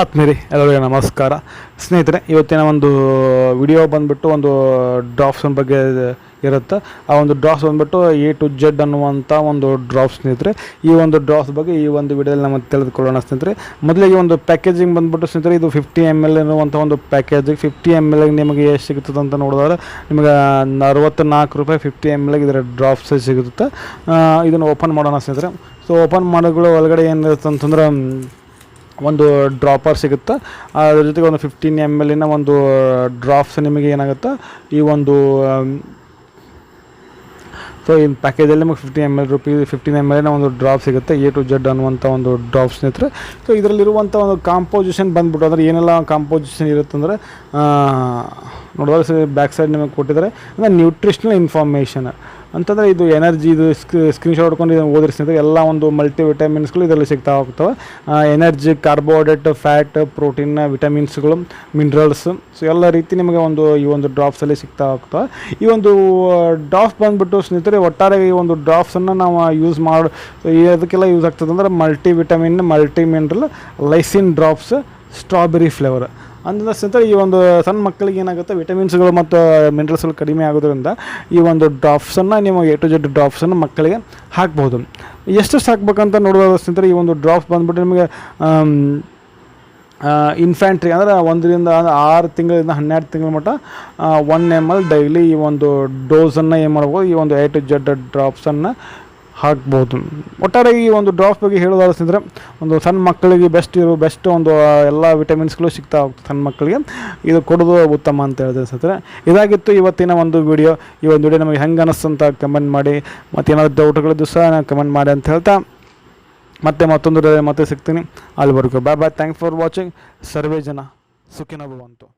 ಆತ್ಮೀಯರೇ ಎಲ್ಲರಿಗೂ ನಮಸ್ಕಾರ ಸ್ನೇಹಿತರೆ. ಇವತ್ತಿನ ಒಂದು ವಿಡಿಯೋ ಬಂದುಬಿಟ್ಟು ಒಂದು ಡ್ರಾಪ್ಸ್ ಬಗ್ಗೆ ಇರುತ್ತೆ. ಆ ಒಂದು ಡ್ರಾಪ್ಸ್ ಬಂದುಬಿಟ್ಟು A to Z ಅನ್ನುವಂಥ ಒಂದು ಡ್ರಾಪ್ಸ್ ಸ್ನೇಹಿತರೆ. ಈ ಒಂದು ಡ್ರಾಪ್ಸ್ ಬಗ್ಗೆ ಈ ಒಂದು ವಿಡಿಯೋದಲ್ಲಿ ನಾವು ತಿಳಿದುಕೊಳ್ಳೋಣ ಸ್ನೇಹಿತರೆ. ಮೊದಲಿಗೆ ಒಂದು ಪ್ಯಾಕೇಜಿಂಗ್ ಬಂದುಬಿಟ್ಟು ಸ್ನೇಹಿತರೆ, ಇದು 50 ml ಇರುವಂಥ ಒಂದು ಪ್ಯಾಕೇಜಿಗೆ 50 ml ನಿಮಗೆ ಎಷ್ಟು ಸಿಗುತ್ತದೆ ಅಂತ ನೋಡಿದ್ರೆ ನಿಮಗೆ 64 ರೂಪಾಯಿ 50 ml ಇದರ ಡ್ರಾಪ್ಸ್ ಸಿಗುತ್ತೆ. ಇದನ್ನು ಓಪನ್ ಮಾಡೋಣ ಸ್ನೇಹಿತರೆ. ಸೊ ಓಪನ್ ಮಾಡೋಗಳು ಒಳಗಡೆ ಏನಿರುತ್ತೆ ಅಂತಂದ್ರೆ ಒಂದು ಡ್ರಾಪರ್ ಸಿಗುತ್ತೆ. ಅದ್ರ ಜೊತೆಗೆ ಒಂದು 15 ml ಒಂದು ಡ್ರಾಪ್ಸ್ ನಿಮಗೆ ಏನಾಗುತ್ತೆ ಈ ಒಂದು ಸೊ ಈ ಪ್ಯಾಕೇಜಲ್ಲಿ ನಿಮಗೆ 15 ml ಒಂದು ಡ್ರಾಪ್ ಸಿಗುತ್ತೆ. A to Z ಅನ್ನುವಂಥ ಒಂದು ಡ್ರಾಪ್ ಸ್ನೇಹಿತರೆ. ಸೊ ಇದರಲ್ಲಿರುವಂಥ ಒಂದು ಕಾಂಪೋಸಿಷನ್ ಬಂದುಬಿಟ್ಟು ಅಂದರೆ ಏನೆಲ್ಲ ಕಾಂಪೋಸಿಷನ್ ಇರುತ್ತೆ ಅಂದರೆ ನೋಡಿದ್ರೆ ಬ್ಯಾಕ್ ಸೈಡ್ ನಿಮಗೆ ಕೊಟ್ಟಿದ್ದಾರೆ ಅಂದರೆ ನ್ಯೂಟ್ರಿಷನಲ್ ಇನ್ಫಾರ್ಮೇಷನ್ ಅಂತಂದರೆ ಇದು ಎನರ್ಜಿ, ಇದು ಸ್ಕ್ರೀನ್ಶಾಟ್ ಹೊಡ್ಕೊಂಡು ಇದನ್ನು ಓದಿರಿ ಸ್ನೇಹಿತರೆ. ಎಲ್ಲ ಒಂದು ಮಲ್ಟಿವಿಟಮಿನ್ಸ್ಗಳು ಇದರಲ್ಲಿ ಸಿಗ್ತಾ ಹೋಗ್ತವೆ. ಎನರ್ಜಿ, ಕಾರ್ಬೋಹೈಡ್ರೇಟ್, ಫ್ಯಾಟ್, ಪ್ರೋಟೀನ್, ವಿಟಮಿನ್ಸ್ಗಳು, ಮಿನರಲ್ಸ್, ಸೊ ಎಲ್ಲ ರೀತಿ ನಿಮಗೆ ಈ ಒಂದು ಡ್ರಾಪ್ಸಲ್ಲಿ ಸಿಗ್ತಾ ಹೋಗ್ತವೆ. ಈ ಒಂದು ಡ್ರಾಪ್ಸ್ ಬಂದುಬಿಟ್ಟು ಸ್ನೇಹಿತರೆ ಒಟ್ಟಾರೆ ಈ ಒಂದು ಡ್ರಾಪ್ಸನ್ನು ನಾವು ಯೂಸ್ ಮಾಡಿ ಅದಕ್ಕೆಲ್ಲ ಯೂಸ್ ಆಗ್ತದೆ ಅಂದರೆ multivitamin, multi mineral, lysine drops, strawberry flavour ಅಂದರೆ ಸ್ನೇಹಿತರೆ ಈ ಒಂದು ಸಣ್ಣ ಮಕ್ಕಳಿಗೆ ಏನಾಗುತ್ತೆ ವಿಟಮಿನ್ಸ್ಗಳು ಮತ್ತು ಮಿನರಲ್ಸ್ಗಳು ಕಡಿಮೆ ಆಗೋದ್ರಿಂದ ಈ ಒಂದು ಡ್ರಾಪ್ಸನ್ನು ನೀವು A to Z ಡ್ರಾಪ್ಸನ್ನು ಮಕ್ಕಳಿಗೆ ಹಾಕ್ಬೋದು. ಎಷ್ಟು ಸಾಕ್ಬೇಕಂತ ನೋಡೋದು ಸ್ನೇಹಿತರೆ, ಈ ಒಂದು ಡ್ರಾಪ್ಸ್ ಬಂದುಬಿಟ್ಟು ನಿಮಗೆ ಇನ್ಫ್ಯಾಂಟ್ರಿ ಅಂದರೆ 1 ರಿಂದ 6 ತಿಂಗಳಿಂದ 12 ತಿಂಗಳ ಮಟ್ಟ 1 ml ಡೈಲಿ ಈ ಒಂದು ಡೋಸನ್ನು ಏನು ಮಾಡ್ಬೋದು, ಈ ಒಂದು A to Z ಡ್ರಾಪ್ಸನ್ನು ಹಾಕ್ಬೋದು. ಒಟ್ಟಾರೆ ಈ ಒಂದು ಡ್ರಾಪ್ಸ್ ಬಗ್ಗೆ ಹೇಳೋದಾದ್ರೆ ಸ್ನೇಹಿತರೆ ಒಂದು ಸಣ್ಣ ಮಕ್ಕಳಿಗೆ ಬೆಸ್ಟ್ ಒಂದು ಎಲ್ಲ ವಿಟಮಿನ್ಸ್ಗಳು ಸಿಗ್ತಾ ಹೋಗ್ತದೆ. ಸಣ್ಣ ಮಕ್ಕಳಿಗೆ ಇದು ಕೊಡೋದು ಉತ್ತಮ ಅಂತ ಹೇಳಿದೆ ಸ್ನೇಹಿತರೆ. ಇದಾಗಿತ್ತು ಇವತ್ತಿನ ಒಂದು ವಿಡಿಯೋ. ಈ ಒಂದು ವಿಡಿಯೋ ನಮಗೆ ಹೆಂಗೆ ಅನ್ನಿಸ್ತು ಅಂತ ಕಮೆಂಟ್ ಮಾಡಿ, ಮತ್ತು ಏನಾದರೂ ಡೌಟ್ಗಳಿದ್ದು ಸಹ ಕಮೆಂಟ್ ಮಾಡಿ ಅಂತ ಹೇಳ್ತಾ ಮತ್ತೆ ಸಿಗ್ತೀನಿ. ಅಲ್ಲಿವರೆಗೂ bye bye. Thanks for watching. ಸರ್ವೇ ಜನ ಸುಖಿನೋ ಭವಂತು.